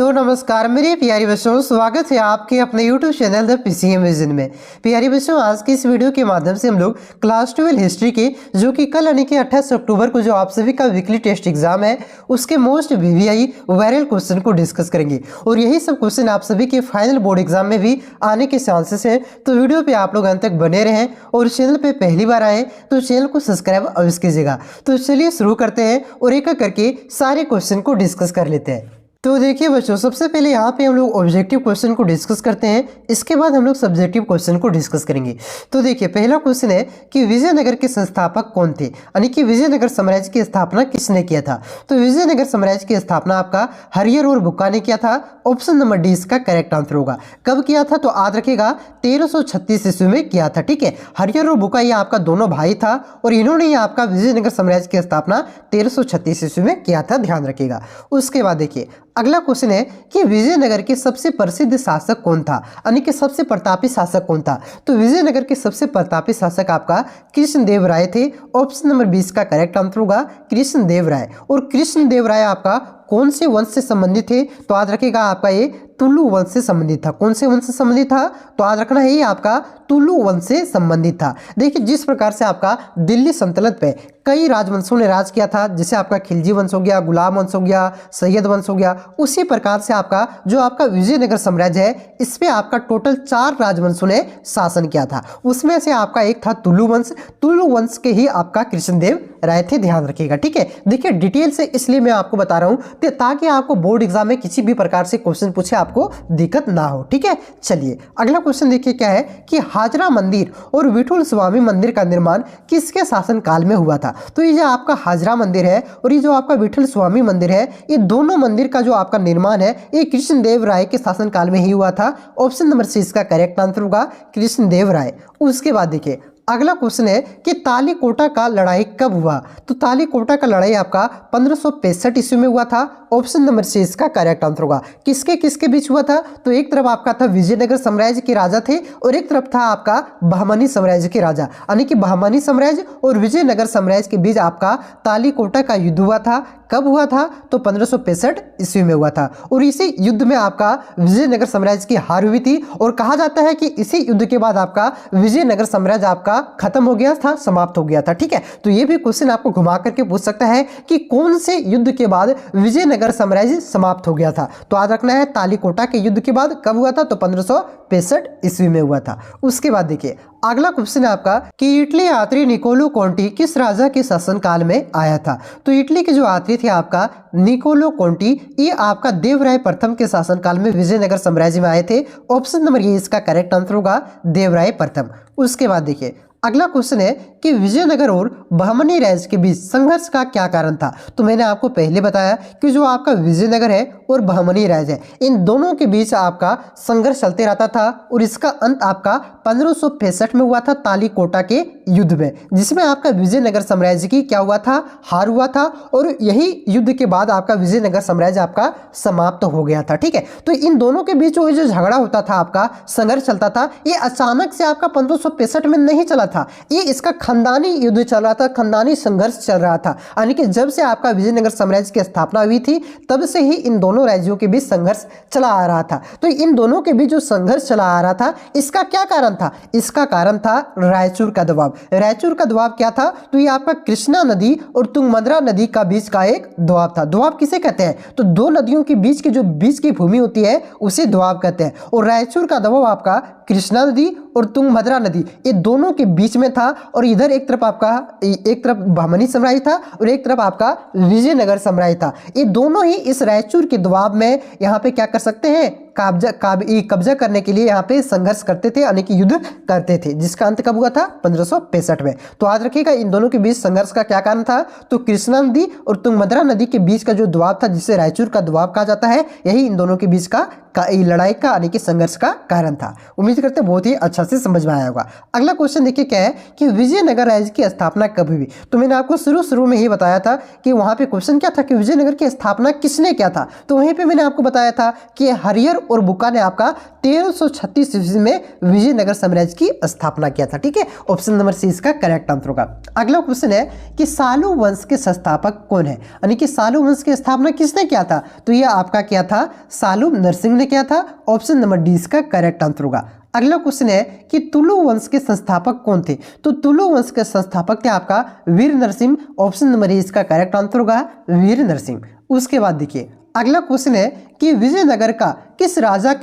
तो नमस्कार मेरे प्यारे बच्चों, स्वागत है आपके अपने YouTube channel the PCM vision में। प्यारे बच्चों, आज की इस वीडियो के माध्यम से हम लोग क्लास 12 हिस्ट्री के जो कि कल यानी कि 28 अक्टूबर को जो आप सभी का वीकली टेस्ट एग्जाम है उसके मोस्ट VVI वायरल क्वेश्चन को डिस्कस करेंगे और यही सब क्वेश्चन आप सभी के फाइनल बोर्ड एग्जाम में भी आने के चांसेस हैं। तो वीडियो पे आप लोग अंत तक बने रहें और चैनल पे पहली बार आए तो चैनल को सब्सक्राइब अवश्य कीजिएगा। तो चलिए शुरू करते हैं और एक एक करके सारे क्वेश्चन को डिस्कस कर लेते हैं। तो देखिए बच्चों, सबसे पहले यहाँ पे हम लोग ऑब्जेक्टिव क्वेश्चन को डिस्कस करते हैं, इसके बाद हम लोग सब्जेक्टिव क्वेश्चन को डिस्कस करेंगे। तो देखिए पहला क्वेश्चन है कि विजयनगर के संस्थापक कौन थे, यानी कि विजयनगर साम्राज्य की स्थापना किसने किया था। तो विजयनगर साम्राज्य की स्थापना आपका हरियर और बुक्का ने किया था। ऑप्शन नंबर डी इसका करेक्ट आंसर होगा। कब किया था तो याद रखिएगा 1336 ईस्वी में किया था। ठीक है, हरियर और बुक्का ये आपका दोनों भाई था और इन्होंने ये आपका विजयनगर साम्राज्य की स्थापना 1336 ईस्वी में किया था, ध्यान रखिएगा। उसके बाद देखिए अगला क्वेश्चन है कि विजयनगर के सबसे प्रसिद्ध शासक कौन था, यानी कि सबसे प्रतापी शासक कौन था। तो विजयनगर के सबसे प्रतापी शासक आपका कृष्णदेव राय थे। ऑप्शन नंबर 20 का करेक्ट आंसर होगा कृष्णदेव राय। और कृष्णदेव राय आपका कौन से वंश से संबंधित थे तो याद रखिएगा आपका ये तुलु वंश से संबंधित था। कौन से वंश से संबंधित था तो याद रखना है ये आपका तुलु वंश से संबंधित था। देखिए जिस प्रकार से आपका दिल्ली सल्तनत पे कई राजवंशों ने राज किया था, जैसे आपका खिलजी वंश हो गया, गुलाम वंश हो गया, सैयद वंश हो गया, उसी प्रकार से आपका जो आपका विजयनगर साम्राज्य है इस पे आपका टोटल 4 राजवंशों ने शासन किया था। उसमें से आपका एक था तुलु वंश। तुलु वंश के ही आपका कृष्णदेव राय थे, ध्यान रखिएगा। ठीक है, देखिए डिटेल से इसलिए मैं आपको बता रहा हूं ताकि आपको बोर्ड एग्जाम में किसी भी प्रकार से क्वेश्चन पूछे आपको दिक्कत ना हो। ठीक है, चलिए अगला क्वेश्चन देखिए क्या है कि हाजरा मंदिर और विठुल स्वामी मंदिर का निर्माण किसके शासन काल में हुआ था। तो ये जो आपका हाजरा मंदिर है और ये जो आपका विठल स्वामी मंदिर है, ये दोनों मंदिर का जो आपका निर्माण है ये कृष्णदेव राय के शासन काल में ही हुआ था। ऑप्शन नंबर सी इसका करेक्ट आंसर होगा कृष्णदेव राय। उसके बाद देखिए अगला क्वेश्चन है कि तालीकोटा का लड़ाई कब हुआ। तो तालीकोटा का लड़ाई आपका 1565 ईस्वी में हुआ था। ऑप्शन नंबर सी इसका करेक्ट आंसर होगा। किसके किसके बीच हुआ था तो एक तरफ आपका था विजयनगर साम्राज्य के राजा थे और एक तरफ था आपका बहमनी साम्राज्य के राजा, यानी कि बहमनी साम्राज्य और विजयनगर साम्राज्य के बीच आपका तालीकोटा का युद्ध हुआ था। कब हुआ था तो 1565 ईस्वी में हुआ था और इसी युद्ध में आपका विजयनगर साम्राज्य की हार हुई थी और कहा जाता है कि इसी युद्ध के बाद आपका विजयनगर साम्राज्य आपका खत्म हो गया था, समाप्त हो गया था। ठीक है, तो ये भी क्वेश्चन आपको घुमा करके पूछ सकता है कि कौन से युद्ध के बाद विजयनगर साम्राज्य समाप्त हो गया था। तो याद रखना है तालीकोटा के युद्ध के बाद कब हुआ था तो 1565 ईस्वी में हुआ था। उसके बाद देखिए अगला क्वेश्चन है आपका कि इटली यात्री निकोलो कोंटी किस राजा के शासन काल में आया था। तो इटली के जो यात्री थे आपका निकोलो कोंटी, ये आपका देवराय प्रथम के शासन काल में विजयनगर साम्राज्य में आए थे। ऑप्शन नंबर ये इसका करेक्ट आंसर होगा देवराय प्रथम। उसके बाद देखिए अगला क्वेश्चन है कि विजयनगर और बहमनी राज्य के बीच संघर्ष का क्या कारण था। तो मैंने आपको पहले बताया कि जो आपका विजयनगर है और बहमनी राज्य है इन दोनों के बीच आपका संघर्ष चलते रहता था और इसका अंत आपका 1565 में हुआ था तालीकोटा के युद्ध में, जिसमें आपका विजयनगर साम्राज्य की क्या हुआ था, हार हुआ था और यही युद्ध के बाद आपका विजयनगर साम्राज्य आपका समाप्त हो गया था। ठीक है, तो इन दोनों के बीच जो झगड़ा होता था, आपका संघर्ष चलता था, ये अचानक से आपका 1565 में नहीं चला था, ये इसका खानदानी युद्ध चल रहा था, खानदानी संघर्ष चल रहा था। यानी कि जब से आपका विजयनगर साम्राज्य की स्थापना हुई थी तब से ही इन दोनों राज्यों के बीच संघर्ष चला आ रहा था। तो इन दोनों के बीच जो संघर्ष चला आ रहा था इसका क्या कारण था, इसका कारण था रायचूर का दबाव। रायचूर का दबाव क्या था तो ये आपका कृष्णा नदी और तुंगभद्रा नदी का बीच का एक दबाव था। दबाव किसे कहते हैं तो दो नदियों के बीच की जो बीच की भूमि होती है उसे दबाव कहते हैं। और रायचूर का दबाव आपका कृष्णा नदी और तुंगभद्रा नदी ये दोनों के बीच में था और इधर एक तरफ आपका एक तरफ बहमनी साम्राज्य था और एक तरफ आपका विजयनगर साम्राज्य था। ये दोनों ही इस रायचूर के दबाव में यहाँ पे क्या कर सकते हैं, कब्जा करने के लिए यहाँ पे संघर्ष करते थे, यानी कि युद्ध करते थे, जिसका अंत कब हुआ था 1565 में। तो याद रखिएगा इन दोनों के बीच संघर्ष का क्या कारण था तो कृष्णा नदी और तुंगभद्रा नदी के बीच का जो दबाव था जिसे रायचूर का दबाव कहा जाता है, यही इन दोनों के बीच का लड़ाई का यानी कि संघर्ष का कारण था। उम्मीद करते हैं बहुत ही अच्छा से समझ में आया होगा। अगला क्वेश्चन देखिए क्या है कि विजयनगर राज्य की स्थापना कब हुई। तो मैंने आपको शुरू में ही बताया था कि वहां पे क्वेश्चन क्या था कि विजयनगर की स्थापना किसने किया था। तो वहीं पे मैंने आपको बताया था कि हरियर और बुक्का ने आपका 1336 ईस्वी में विजयनगर साम्राज्य की स्थापना किया था। ठीक है, ऑप्शन नंबर सी इसका करेक्ट आंसर होगा। अगला क्वेश्चन है कि सालू वंश के संस्थापक कौन है, यानी कि सालू वंश की स्थापना किसने किया था, तो यह आपका क्या था, सालू नरसिंह ने किया था। ऑप्शन नंबर डी इसका करेक्ट आंसर होगा। अगला क्वेश्चन है कि तुलु वंश के संस्थापक कौन थे, तो तुलु वंश के संस्थापक थे आपका वीर नरसिंह। ऑप्शन नंबर ए इसका करेक्ट आंसर होगा वीर नरसिंह। उसके बाद देखिए अगला क्वेश्चन है कि विजयनगर का किस राज्य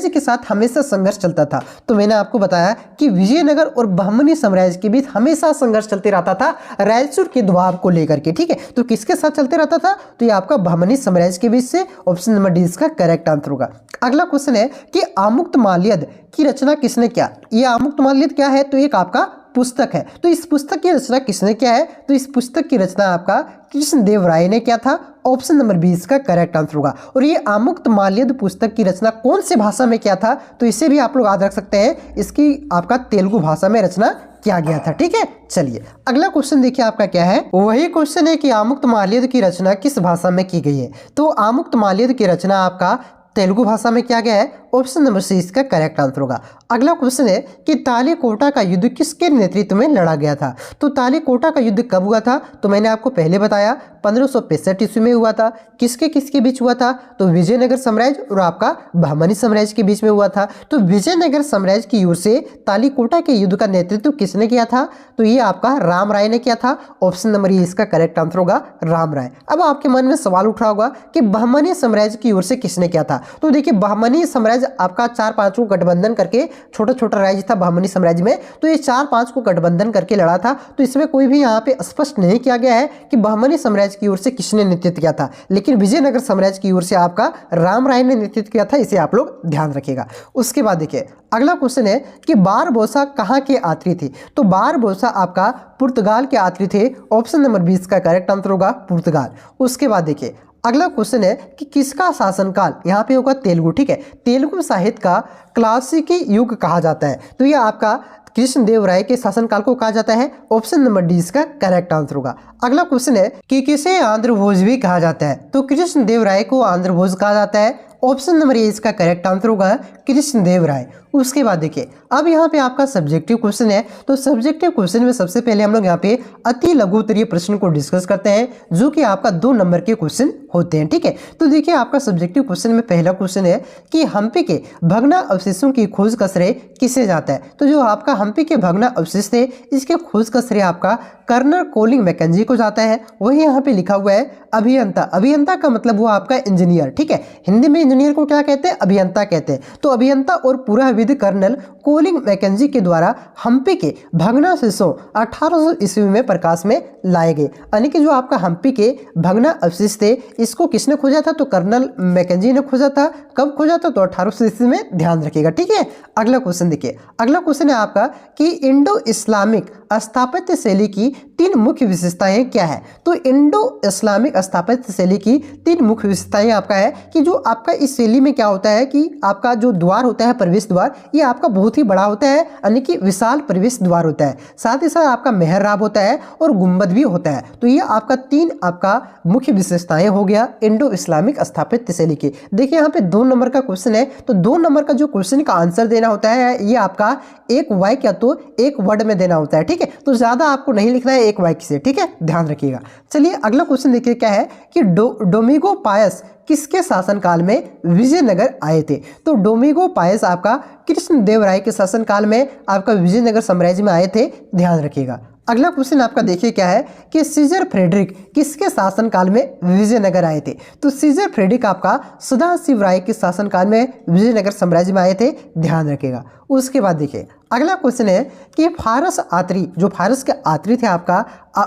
के साथ हमेशा संघर्ष चलता था, तो मैंने आपको बताया कि विजयनगर और बहमनी साम्राज्य के बीच हमेशा संघर्ष चलते रहता था रायचूर के दबाव को लेकर के। ठीक है, तो किसके साथ चलते रहता था, तो ये आपका बहमनी साम्राज्य के बीच से। ऑप्शन नंबर डी इसका करेक्ट आंसर होगा। अगला क्वेश्चन है कि आमुक्तमाल्यद की रचना किसने किया, ये आमुक्तमाल्यद क्या है, तो एक आपका पुस्तक है। तो इस पुस्तक की रचना किसने किया है, तो इस पुस्तक की रचना आपका कृष्णदेव राय ने किया था। ऑप्शन नंबर 20 का करेक्ट आंसर होगा। और ये आमुक्तमाल्यद पुस्तक की रचना कौन से भाषा में किया था, तो इसे भी आप लोग याद रख सकते हैं, इसकी आपका तेलुगु भाषा में रचना किया गया था। ठीक है, चलिए अगला क्वेश्चन देखिए आपका क्या है, वही क्वेश्चन है कि आमुक्तमाल्यद की रचना किस भाषा में की गई है, तो आमुक्तमाल्यद की रचना आपका तेलुगु भाषा में किया गया है। ऑप्शन नंबर सी इसका करेक्ट आंसर होगा। अगला क्वेश्चन है कि तालीकोटा का युद्ध किसके नेतृत्व में लड़ा गया था, तो तालीकोटा का युद्ध कब हुआ था, तो मैंने आपको पहले बताया 1565 ईस्वी में हुआ था। किसके बीच हुआ था, तो विजयनगर साम्राज्य और आपका बहमनी साम्राज्य के बीच में हुआ था। तो विजयनगर साम्राज्य की ओर से तालीकोटा के युद्ध का नेतृत्व किसने किया था, तो ये आपका राम राय ने किया था। ऑप्शन नंबर ए इसका करेक्ट आंसर होगा राम राय। अब आपके मन में सवाल उठ रहा होगा कि बहमनी साम्राज्य की ओर से किसने किया था, तो देखिए बहमनी साम्राज्य आपका 4-5 को गठबंधन करके, छोटा छोटा राज्य था बहमनी साम्राज्य में, तो ये 4-5 को गठबंधन करके लड़ा था। तो इसमें कोई भी यहाँ पे स्पष्ट नहीं किया गया है कि बहमनी साम्राज्य की ओर से किसने नेतृत्व किया था, लेकिन विजयनगर साम्राज्य की ओर से आपका राम राय ने नेतृत्व किया था, इसे आप लोग ध्यान रखिएगा। उसके बाद देखिए अगला क्वेश्चन है कि बारबोसा कहाँ के यात्री थे, तो बारबोसा आपका पुर्तगाल के यात्री थे। ऑप्शन नंबर 20 का करेक्ट आंसर होगा पुर्तगाल। उसके बाद देखिए अगला क्वेश्चन है कि किसका शासनकाल, यहाँ पे होगा तेलुगु। ठीक है, तेलुगु साहित्य का क्लासिकी युग कहा जाता है, तो यह आपका कृष्णदेव राय के शासनकाल को कहा जाता है। ऑप्शन नंबर डी इसका करेक्ट आंसर होगा। अगला क्वेश्चन है कि किसे आंध्र भोज भी कहा जाता है, तो कृष्णदेव राय को आंध्र भोज कहा जाता है। ऑप्शन नंबर ए इसका करेक्ट आंसर होगा कृष्णदेव राय। उसके बाद देखिए अब यहाँ पे आपका सब्जेक्टिव क्वेश्चन है, तो सब्जेक्टिव क्वेश्चन में सबसे पहले हम लोग यहाँ पे अति लघु उत्तरीय प्रश्न को डिस्कस करते हैं, जो कि आपका 2 नंबर के क्वेश्चन होते हैं। ठीक है, तो देखिए आपका सब्जेक्टिव क्वेश्चन में पहला क्वेश्चन है कि हम्पी के भग्ना अवशेषों की खोज का श्रेय किसे जाता है, तो जो आपका हम्पी के भग्ना अवशेष थे इसके खोज का श्रेय आपका कर्नल कोलिंग मैकेंजी को जाता है। वही यहाँ पे लिखा हुआ है अभियंता, अभियंता का मतलब हुआ आपका इंजीनियर। ठीक है, हिंदी में इंजीनियर को क्या कहते हैं, अभियंता कहते हैं। तो अभियंता और पुराविद कर्नल कोलिंग मैकेंजी के द्वारा हम्पी के भग्नावशेषों 1800 ईस्वी में प्रकाश में लाए गए, यानी कि जो आपका हम्पी के भग्ना अवशेष थे इसको किसने खोजा था, तो कर्नल मैकेंजी ने खोजा था। कब खोजा था, तो 1800 ईस्वी में, ध्यान रखिएगा। ठीक है, अगला क्वेश्चन देखिए, अगला क्वेश्चन है आपका कि इंडो इस्लामिक स्थापत्य शैली की 3 मुख्य विशेषताएं क्या है, तो इंडो इस्लामिक स्थापत्य शैली की 3 मुख्य विशेषताएं आपका है कि जो आपका इस शैली में क्या होता है कि आपका जो द्वार होता है, प्रवेश द्वार, ये आपका बहुत ही बड़ा होता है, यानी कि विशाल प्रवेश द्वार होता है। साथ ही साथ आपका मेहराब होता है और गुंबद भी होता है। तो ये आपका 3 आपका मुख्य विशेषताएं हो गया इंडो इस्लामिक स्थापत्य शैली की। देखिए यहाँ पे 2 नंबर का क्वेश्चन है, तो 2 नंबर का जो क्वेश्चन का आंसर देना होता है ये आपका एक वाक्य या तो एक वर्ड में देना होता है। ठीक है, तो ज्यादा आपको नहीं लिखना है एक वाक्य से। ठीक है, ध्यान रखिएगा। चलिए अगला क्वेश्चन देखिए क्या है कि डोमिगो पायस किसके शासनकाल में विजयनगर आए थे, तो डोमिगो पायस आपका कृष्णदेव राय के शासनकाल में आपका विजयनगर साम्राज्य में आए थे, ध्यान रखिएगा। अगला क्वेश्चन आपका देखिए क्या है कि सीजर फ्रेडरिक किसके शासनकाल में विजयनगर आए थे, तो सीजर फ्रेडरिक आपका सदाशिव राय के शासनकाल में विजयनगर साम्राज्य में आए थे, ध्यान रखिएगा। उसके बाद देखिए अगला क्वेश्चन है कि फारस आत्री, जो फारस के आत्री थे आपका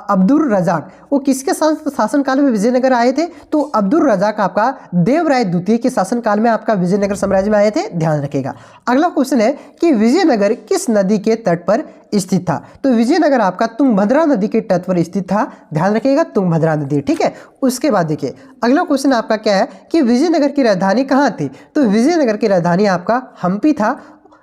अब्दुल रजाक, वो किसके शासनकाल में विजयनगर आए थे, तो अब्दुल रजाक आपका देवराय द्वितीय के शासनकाल में आपका विजयनगर साम्राज्य में आए थे, ध्यान रखिएगा। अगला क्वेश्चन है कि विजयनगर किस नदी के तट पर स्थित था, तो विजयनगर आपका तुंगभद्रा नदी के तट पर स्थित था, ध्यान रखिएगा तुंगभद्रा नदी। ठीक है, उसके बाद देखिए अगला क्वेश्चन आपका क्या है कि विजयनगर की राजधानी कहाँ थी, तो विजयनगर की राजधानी आपका हम्पी था,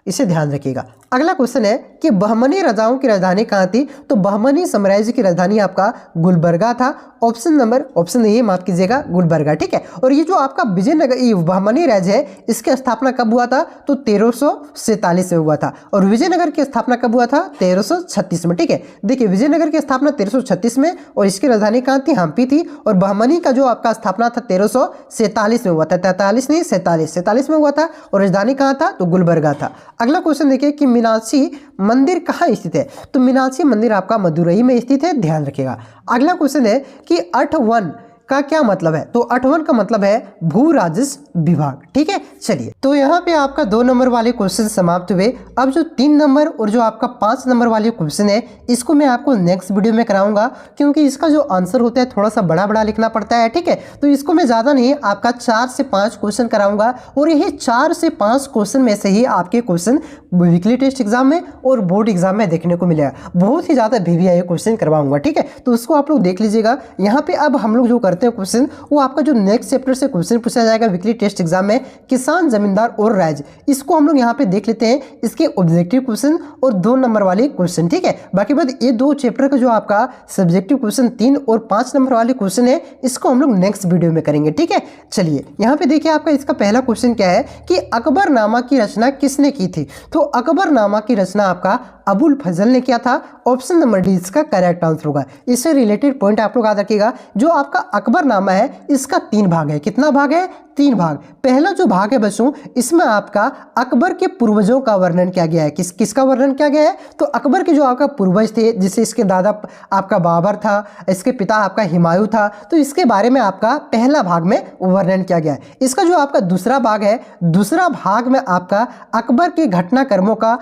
इसे ध्यान रखिएगा। अगला क्वेश्चन है कि बहमनी राजाओं की राजधानी कहाँ थी? तो बहमनी साम्राज्य की राजधानी आपका गुलबर्गा था। ऑप्शन ए माफ कीजिएगा, गुलबर्गा, ठीक है। और ये जो आपका विजयनगर, ये बहमनी राज्य है, इसकी स्थापना कब हुआ था? तो 1347 में हुआ था। और विजयनगर की स्थापना कब हुआ था? 1336 में, ठीक है। देखिए विजयनगर की स्थापना 1336 में, और इसकी राजधानी कहाँ थी? हम्पी थी। और बहमनी का जो आपका स्थापना था 1347 में हुआ था, 43 नहीं 47 में हुआ था। और राजधानी कहाँ था? तो गुलबर्गा था। अगला क्वेश्चन देखिए कि मीनाक्षी मंदिर कहाँ स्थित है? तो मीनाक्षी मंदिर आपका मदुरई में स्थित है, ध्यान रखिएगा। अगला क्वेश्चन है कि 8वन का क्या मतलब है? तो 8वन का मतलब है भू राजस्व विभाग, ठीक है। चलिए, तो यहाँ पे आपका 2 नंबर वाले क्वेश्चन समाप्त हुए। अब जो 3 नंबर और जो आपका 5 नंबर वाले क्वेश्चन है, इसको मैं आपको नेक्स्ट वीडियो में कराऊंगा, क्योंकि इसका जो आंसर होता है थोड़ा सा बड़ा बड़ा लिखना पड़ता है, ठीक है। तो इसको मैं ज़्यादा नहीं, आपका 4 से 5 क्वेश्चन कराऊंगा, और यही 4 से 5 क्वेश्चन में से ही आपके क्वेश्चन वीकली टेस्ट एग्जाम में और बोर्ड एग्जाम में देखने को मिलेगा। बहुत ही ज़्यादा VVIA क्वेश्चन करवाऊंगा, ठीक है। तो उसको आप लोग देख लीजिएगा। यहाँ पे अब हम लोग जो करते हैं क्वेश्चन, वो आपका जो नेक्स्ट चैप्टर से क्वेश्चन पूछा जाएगा वीकली टेस्ट एग्जाम में, किसान, जमींदार और राज्य, इसको हम लोग यहाँ पे देख लेते हैं, इसके ऑब्जेक्टिव क्वेश्चन और 2 नंबर वाले क्वेश्चन, ठीक है। बाकी बाद ये 2 चैप्टर का जो आपका सब्जेक्टिव क्वेश्चन 3 और 5 नंबर वाले क्वेश्चन है, इसको हम लोग नेक्स्ट वीडियो में करेंगे, ठीक है। चलिए, यहाँ पे देखिए आपका इसका पहला क्वेश्चन क्या है कि अकबरनामा की रचना किसने की थी? तो अकबरनामा की रचना आपका अबुल फजल ने किया था। ऑप्शन नंबर डी इसका करेक्ट आंसर होगा। इससे रिलेटेड पॉइंट आप लोग याद रखिएगा, जो आपका अकबरनामा है इसका 3 भाग है। कितना भाग है? 3 भाग। पहला जो भाग है बच्चों, इसमें आपका अकबर के पूर्वजों का वर्णन किया गया है। किसका वर्णन किया गया है? तो अकबर के जो आपका पूर्वज थे, जिससे इसके दादा आपका बाबर था, इसके पिता आपका हुमायूं था, तो इसके बारे में आपका पहला भाग में वर्णन किया गया है। इसका जो आपका दूसरा भाग है, दूसरा भाग में आपका अकबर के घटनाक्रमों का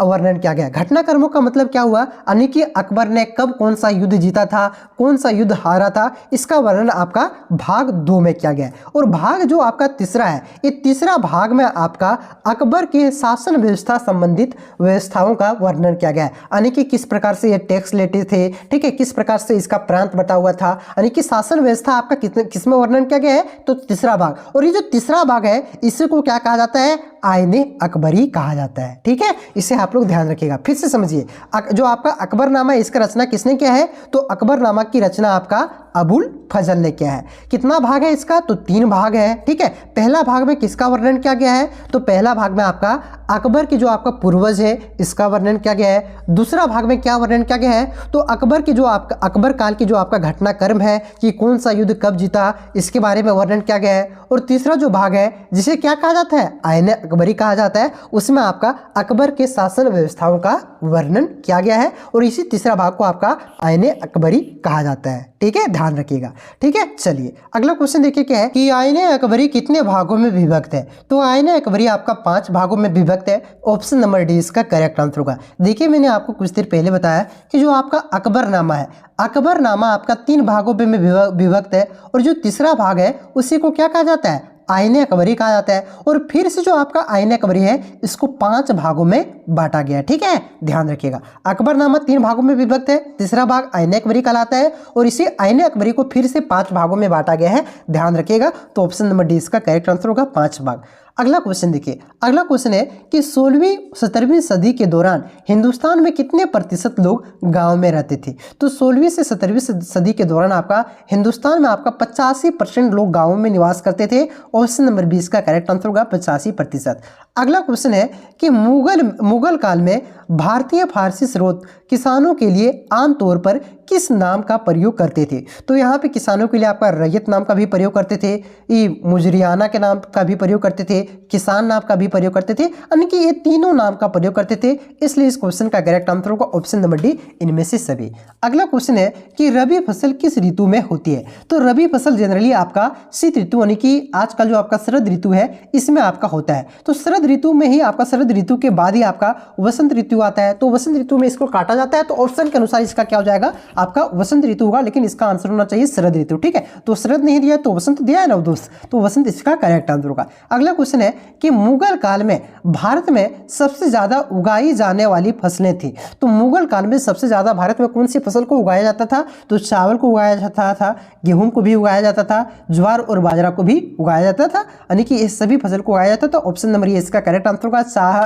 वर्णन किया गया है। घटनाक्रमों का मतलब क्या हुआ, यानी कि अकबर ने कब कौन सा युद्ध जीता था, कौन सा युद्ध हारा था, इसका वर्णन आपका भाग 2 में किया गया है। और भाग जो आपका तीसरा है, ये तीसरा भाग में आपका अकबर के शासन व्यवस्था संबंधित व्यवस्थाओं का वर्णन किया गया है, यानी कि किस प्रकार से ये टैक्स लेते थे, ठीक है, किस प्रकार से इसका प्रांत बटा हुआ था, यानी कि शासन व्यवस्था आपका किस में वर्णन किया गया है? तो तीसरा भाग। और ये जो तीसरा भाग है, इसी को क्या कहा जाता है? आईने अकबरी कहा जाता है, ठीक है। इसे आप लोग ध्यान रखिएगा। फिर से समझिए, जो आपका अकबरनामा है, इसका रचना किसने किया है? तो अकबरनामा की रचना आपका अबुल फजल ने किया है। कितना भाग है इसका? तो 3 भाग है, ठीक है। पहला भाग में किसका वर्णन किया गया है? तो पहला भाग में आपका अकबर के जो आपका पूर्वज है, इसका वर्णन किया गया है। दूसरा भाग में क्या वर्णन किया गया है? तो अकबर की जो आपका अकबर काल की जो आपका घटनाक्रम है कि कौन सा युद्ध कब जीता, इसके बारे में वर्णन किया गया है। और तीसरा जो भाग है, जिसे क्या कहा जाता है? आईने अकबरी कहा जाता है, उसमें आपका अकबर के शासन व्यवस्थाओं का वर्णन किया गया है। और इसी तीसरा भाग को आपका आईने अकबरी कहा जाता है, ठीक है, ध्यान रखिएगा, ठीक है। चलिए, अगला क्वेश्चन देखिए क्या है कि आईने अकबरी कितने भागों में विभक्त है? तो आईने अकबरी आपका 5 भागों में विभक्त है। ऑप्शन नंबर डी इसका करेक्ट आंसर होगा। देखिए, मैंने आपको कुछ देर पहले बताया कि जो आपका अकबरनामा है, अकबरनामा आपका 3 भागों में विभक्त है, और जो तीसरा भाग है उसी को क्या कहा जाता है? आईने अकबरी कहा जाता है। और फिर से जो आपका आईने अकबरी है, इसको 5 भागों में बांटा गया है, ठीक है, ध्यान रखिएगा। अकबरनामा 3 भागों में विभक्त है, तीसरा भाग आईने अकबरी कहलाता है, और इसी आईने अकबरी को फिर से 5 भागों में बांटा गया है, ध्यान रखिएगा। तो ऑप्शन नंबर डी इसका करेक्ट आंसर होगा, 5 भाग। अगला क्वेश्चन देखिए, अगला क्वेश्चन है कि 16वीं 17वीं सदी के दौरान हिंदुस्तान में कितने प्रतिशत लोग गांव में रहते थे? तो 16वीं से 17वीं सदी के दौरान आपका हिंदुस्तान में आपका 85% लोग गांवों में निवास करते थे। ऑप्शन नंबर 20 का करेक्ट आंसर होगा 85%। अगला क्वेश्चन है कि मुगल काल में भारतीय फारसी स्रोत किसानों के लिए आमतौर पर किस नाम का प्रयोग करते थे? तो यहाँ पे किसानों के लिए आपका रैयत नाम का भी प्रयोग करते थे, ये मुजरियाना के नाम का भी प्रयोग करते थे, किसान नाम का भी प्रयोग करते थे, यानी कि ये तीनों नाम का प्रयोग करते थे। इसलिए इस क्वेश्चन का करेक्ट आंसर होगा ऑप्शन नंबर डी, इनमें से सभी। अगला क्वेश्चन है कि रबी फसल किस ऋतु में होती है? तो रबी फसल जनरली आपका शीत ऋतु, यानी कि आजकल जो आपका शरद ऋतु है, इसमें आपका होता है। तो शरद ऋतु में ही आपका, शरद ऋतु के बाद ही आपका वसंत ऋतु आता है। तो वसंत ऋतु में इसको काटा जाता है। तो ऑप्शन के अनुसार इसका क्या हो जाएगा? आपका वसंत ऋतु होगा, लेकिन इसका आंसर होना चाहिए शरद ऋतु, ठीक है। तो शरद नहीं दिया तो वसंत दिया है ना दोस्त, तो वसंत इसका करेक्ट आंसर होगा। अगला क्वेश्चन है कि मुगल काल में भारत में सबसे ज्यादा उगाई जाने वाली फसलें थी। तो मुगल काल में सबसे ज्यादा भारत में कौन सी फसल को उगाया जाता था? तो चावल को उगाया जाता था, गेहूं को भी उगाया जाता था, ज्वार और बाजरा को भी उगाया जाता था, यानी कि इस सभी फसल को उगाया जाता था। ऑप्शन नंबर ये इसका करेक्ट आंसर होगा,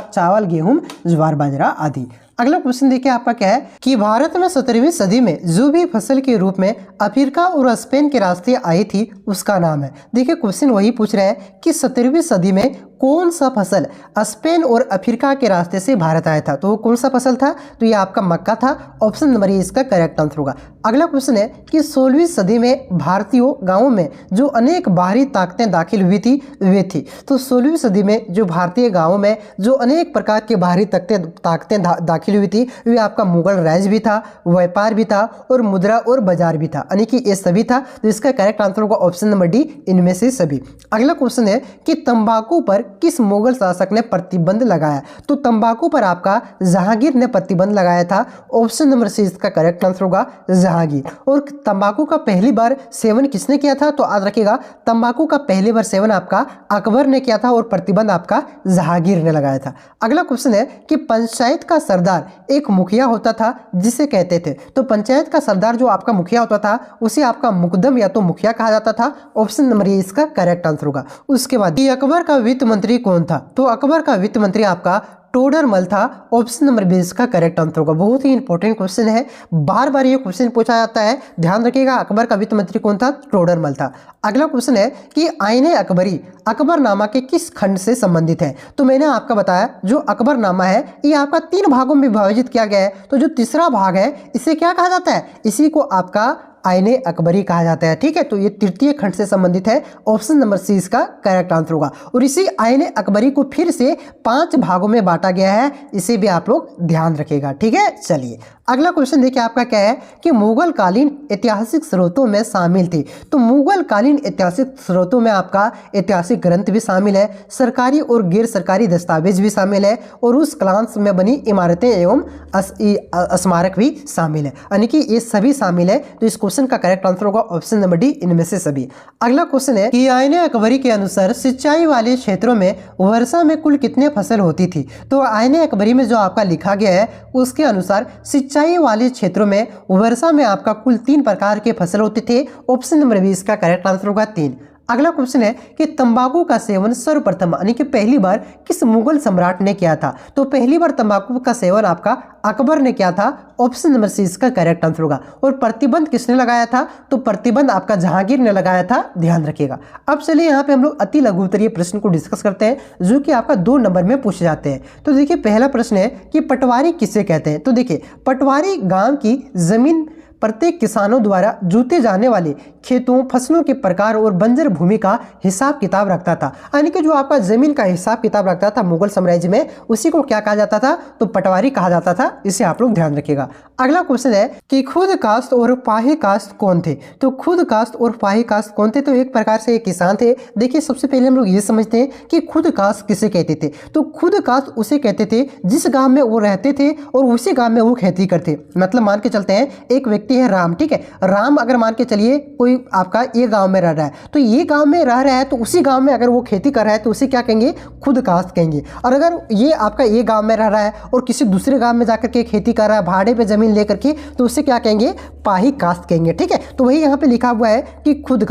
चावल, गेहूं, ज्वार, बाजरा आदि। अगला क्वेश्चन देखिए आपका क्या है कि भारत में 17वीं सदी में जो भी फसल के रूप में अफ्रीका और स्पेन के रास्ते आई थी उसका नाम है। देखिए क्वेश्चन वही पूछ रहे हैं कि 17वीं सदी में कौन सा फसल स्पेन और अफ्रीका के रास्ते से भारत आया था, तो वो कौन सा फसल था, तो ये आपका मक्का था। ऑप्शन नंबर ये इसका करेक्ट आंसर होगा। अगला क्वेश्चन है कि 16वीं सदी में भारतीयों गांवों में जो अनेक बाहरी ताकतें दाखिल हुई थी वे थी। तो 16वीं सदी में जो भारतीय गांवों में जो अनेक प्रकार के बाहरी ताकतें दाखिल हुई थी वे आपका मुगल राज भी था, व्यापार भी था और मुद्रा और बाजार भी था, यानी कि ये सभी था। तो इसका करेक्ट आंसर होगा ऑप्शन नंबर डी, इनमें से सभी। अगला क्वेश्चन है कि तंबाकू पर किस मुगल शासक ने प्रतिबंध लगाया, तो तंबाकू पर आपका जहांगीर ने प्रतिबंध लगाया था। ऑप्शन नंबर सी इसका करेक्ट आंसर होगा जहांगीर। और तंबाकू का पहली बार सेवन किसने किया था, तो याद रखिएगा तंबाकू का पहली बार सेवन आपका अकबर ने किया था और प्रतिबंध आपका जहांगीर ने लगाया था। अगला क्वेश्चन है कि पंचायत का सरदार एक मुखिया होता था जिसे कहते थे, तो पंचायत का सरदार जो आपका मुखिया होता था उसे आपका मुकदम या तो मुखिया कहा जाता था। ऑप्शन नंबर ये इसका करेक्ट आंसर होगा। उसके बाद अकबर का वित्त मंत्री कौन था, तो अकबर का वित्त मंत्री आपका टोडरमल था। ऑप्शन नंबर बी इसका करेक्ट आंसर होगा। बहुत ही इंपॉर्टेंट क्वेश्चन है, बार बार ये क्वेश्चन पूछा जाता है, ध्यान रखिएगा। अकबर का वित्त मंत्री कौन था, टोडरमल था। अगला क्वेश्चन है कि आईने अकबरी अकबरनामा के किस खंड से संबंधित है, तो मैंने आपका बताया जो अकबरनामा है ये आपका 3 भागों में विभाजित किया गया है। तो जो तीसरा भाग है इसे क्या कहा जाता है, इसी को आपका आईने अकबरी कहा जाता है, ठीक है। तो ये तृतीय खंड से संबंधित है। ऑप्शन नंबर सी इसका करेक्ट आंसर होगा। और इसी आईने अकबरी को फिर से 5 भागों में बांटा गया है, इसे भी आप लोग ध्यान रखिएगा, ठीक है। चलिए अगला क्वेश्चन देखिए आपका क्या है कि मुगल कालीन ऐतिहासिक स्रोतों में शामिल थी, तो मुगल कालीन ऐतिहासिक स्रोतों में आपका ऐतिहासिक ग्रंथ भी शामिल है, सरकारी और गैर सरकारी दस्तावेज भी शामिल है और उस काल में बनी इमारतें एवं स्मारक भी शामिल है, यानी कि ये सभी शामिल है। तो इस क्वेश्चन का करेक्ट आंसर होगा ऑप्शन नंबर डी, इनमें से सभी। अगला क्वेश्चन है कि आईने अकबरी के अनुसार सिंचाई वाले क्षेत्रों में वर्षा में कुल कितने फसल होती थी, तो आईने अकबरी में जो आपका लिखा गया है उसके अनुसार सिंचाई वाले क्षेत्रों में वर्षा में आपका कुल 3 प्रकार के फसल होते थे। ऑप्शन नंबर बी इसका करेक्ट आंसर होगा 3। अगला क्वेश्चन है कि तंबाकू का सेवन सर्वप्रथम यानी कि पहली बार किस मुगल सम्राट ने किया था, तो पहली बार तंबाकू का सेवन आपका अकबर ने किया था। ऑप्शन नंबर सी इसका करेक्ट आंसर होगा। और प्रतिबंध किसने लगाया था, तो प्रतिबंध आपका जहांगीर ने लगाया था, ध्यान रखिएगा। अब चलिए यहाँ पे हम लोग अति लघु उत्तरीय प्रश्न को डिस्कस करते हैं जो कि आपका 2 नंबर में पूछे जाते हैं। तो देखिए पहला प्रश्न है कि पटवारी किसे कहते हैं, तो देखिए पटवारी गांव की जमीन प्रत्येक किसानों द्वारा जोते जाने वाले खेतों, फसलों के प्रकार और बंजर भूमि का हिसाब किताब रखता था, यानी कि जो आपका जमीन का हिसाब किताब रखता था मुगल साम्राज्य में, उसी को क्या कहा जाता था, तो पटवारी कहा जाता था। इसे आप लोग ध्यान रखिएगा। अगला क्वेश्चन है कि खुद काश्त और फाही काश्त कौन थे, तो खुद काश्त और फाही काश्त कौन थे, तो एक प्रकार से एक किसान थे। देखिए सबसे पहले हम लोग ये समझते हैं कि खुद काश्त किसे कहते थे, तो खुद काश्त उसे कहते थे जिस गांव में वो रहते थे और उसी गांव में वो खेती करते। मतलब मान के चलते हैं एक व्यक्ति है राम, ठीक है, राम अगर मान के चलिए कोई आपका ये गांव में रह रहा है, तो ये गांव में रह रहा है तो उसी गांव में अगर वो खेती कर रहा है तो उसे क्या कहेंगे, खुद काश्त कहेंगे। और अगर ये आपका ये गांव में रह रहा है और किसी दूसरे गांव में जाकर के खेती कर रहा है भाड़े पे जमीन लेकर के, तो उसे क्या कहेंगे, पाही काश्त कहेंगे, ठीक है। तो वही यहाँ पे लिखा हुआ है कि खुद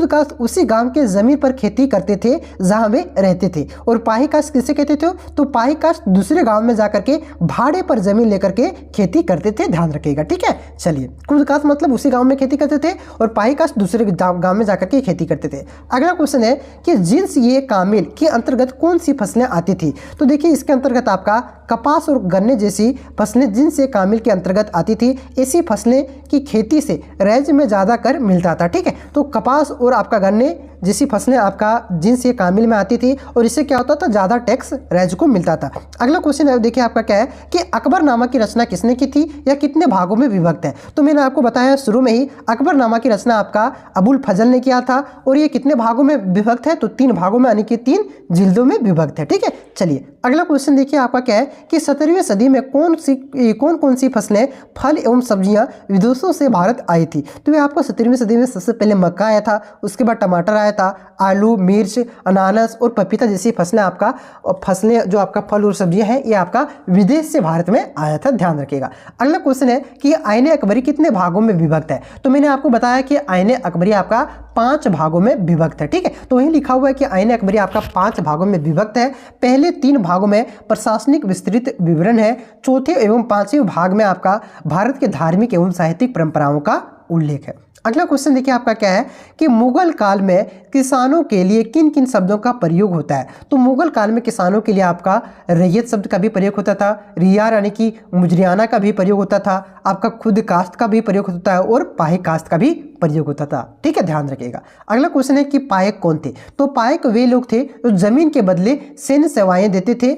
काश्त उसी गांव के जमीन पर खेती करते थे जहां वे रहते थे। और पाही काश्त किसे कहते थे, तो पाही काश्त दूसरे गांव में जाकर के भाड़े पर जमीन लेकर के खेती करते थे, ध्यान रखिएगा, ठीक है। चलिए खुद काश्त मतलब उसी गांव में खेती करते थे और पाही काश्त दूसरे गांव में जाकर के खेती करते थे। अगला क्वेश्चन है कि जिन्स ये कामिल के अंतर्गत कौन सी फसलें आती थी, तो देखिए इसके अंतर्गत आपका कपास और गन्ने जैसी फसलें जिनसे कामिल के अंतर्गत आती थी। ऐसी फसलें की खेती से राज्य में ज़्यादा कर मिलता था, ठीक है। तो कपास और आपका गन्ने जैसी फसलें आपका जिनसे कामिल में आती थी और इससे क्या होता था, ज़्यादा टैक्स राज्य को मिलता था। अगला क्वेश्चन है देखिए आपका क्या है कि अकबरनामा की रचना किसने की थी या कितने भागों में विभक्त है, तो मैंने आपको बताया शुरू में ही अकबरनामा की रचना आपका अबुल फजल ने किया था और ये कितने भागों में विभक्त है, तो 3 भागों में यानी कि 3 जिल्दों में विभक्त है, ठीक है। चलिए अगला क्वेश्चन देखिए आपका क्या है कि 17वीं सदी में कौन कौन सी फसलें, फल एवं सब्जियां विदेशों से भारत आई थी। तो ये आपको 17वीं सदी में सबसे पहले मक्का आया था, उसके बाद टमाटर आया था, आलू, मिर्च, अनानास और पपीता जैसी फसलें जो आपका फल और सब्जियां हैं ये आपका विदेश से भारत में आया था, ध्यान रखिएगा। अगला क्वेश्चन है कि आईने अकबरी कितने भागों में विभक्त है। तो मैंने आपको बताया कि आईने अकबरी आपका 5 भागों में विभक्त है, ठीक है। तो वहीं लिखा हुआ है कि आईने अकबरी आपका 5 भागों में विभक्त है। पहले 3 भागों में प्रशासनिक विस्तृत विवरण है, चौथे एवं 5वें भाग में आपका भारत के धार्मिक एवं साहित्यिक परंपराओं का उल्लेख है। अगला क्वेश्चन देखिए आपका क्या है कि मुगल काल में किसानों के लिए किन किन शब्दों का प्रयोग होता है। तो मुगल काल में किसानों के लिए आपका रैयत शब्द का भी प्रयोग होता था, रियार यानी कि मुजरियाना का भी प्रयोग होता था, आपका खुद काश्त का भी प्रयोग होता है और पाहिक काश्त का भी प्रयोग होता था, ठीक है, ध्यान रखिएगा। अगला क्वेश्चन है कि पायक कौन थे। तो पायक वे लोग थे जो जमीन के बदले सैन्य सेवाएं देते थे।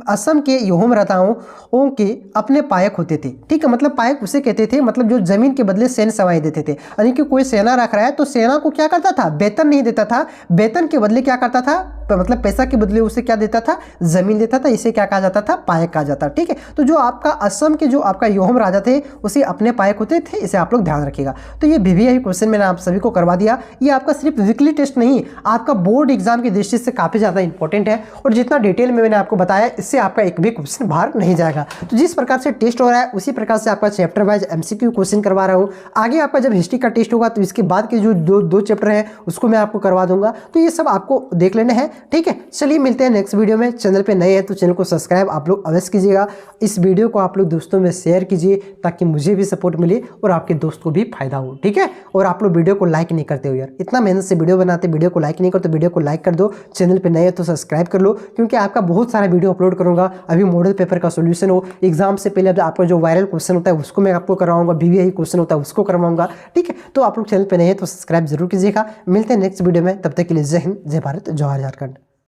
असम के योम राजाओं के अपने पायक होते थे, ठीक है। मतलब पायक उसे कहते थे, मतलब जो जमीन के बदले सैन्य सेवाएं देते थे। यानी कि कोई सेना रख रहा है तो सेना को क्या करता था, वेतन नहीं देता था, वेतन के बदले क्या करता था, मतलब पैसा के बदले उसे क्या देता था, जमीन देता था। इसे क्या कहा जाता था, पायक कहा जाता, ठीक है। तो जो आपका असम के जो आपका योम राजा थे उसे अपने पायक होते थे, इसे आप लोग ध्यान रखिएगा। तो ये वीवीआई क्वेश्चन मैंने आप सभी को करवा दिया। ये आपका सिर्फ वीकली टेस्ट नहीं, आपका बोर्ड एग्जाम की दृष्टि से काफी ज्यादा इंपॉर्टेंट है और जितना डिटेल में मैंने आपको बताया इससे आपका एक भी क्वेश्चन बाहर नहीं जाएगा। तो जिस प्रकार से टेस्ट हो रहा है उसी प्रकार से आपका चैप्टर वाइज एमसीक्यू क्वेश्चन करवा रहा हूँ। आगे आपका जब हिस्ट्री का टेस्ट होगा तो इसके बाद के जो दो चैप्टर हैं उसको मैं आपको करवा दूंगा। तो ये सब आपको देख लेना है, ठीक है। चलिए मिलते हैं नेक्स्ट वीडियो में। चैनल पे नए हैं तो चैनल को सब्सक्राइब आप लोग अवश्य कीजिएगा। इस वीडियो को आप लोग दोस्तों में शेयर कीजिए ताकि मुझे भी सपोर्ट मिले और आपके दोस्त को भी फायदा हो, ठीक है। और आप लोग वीडियो को लाइक नहीं करते हो यार, इतना मेहनत से वीडियो बनाते, वीडियो को लाइक नहीं करते, वीडियो को लाइक कर दो। चैनल पे नए हैं तो सब्सक्राइब कर लो, क्योंकि आपका बहुत सारा वीडियो अपलोड करूंगा। अभी मॉडल पेपर का सोल्यूशन हो, एग्जाम से पहले आपका जो वायरल क्वेश्चन होता है उसको मैं आपको करवाऊंगा, वीवीआई क्वेश्चन होता है उसको करवाऊंगा, ठीक है। तो आप लोग चैनल पे नए हैं तो सब्सक्राइब जरूर कीजिएगा। मिलते हैं नेक्स्ट वीडियो में, तब तक के लिए जय हिंद, जय भारत, जवाहर झारखंड।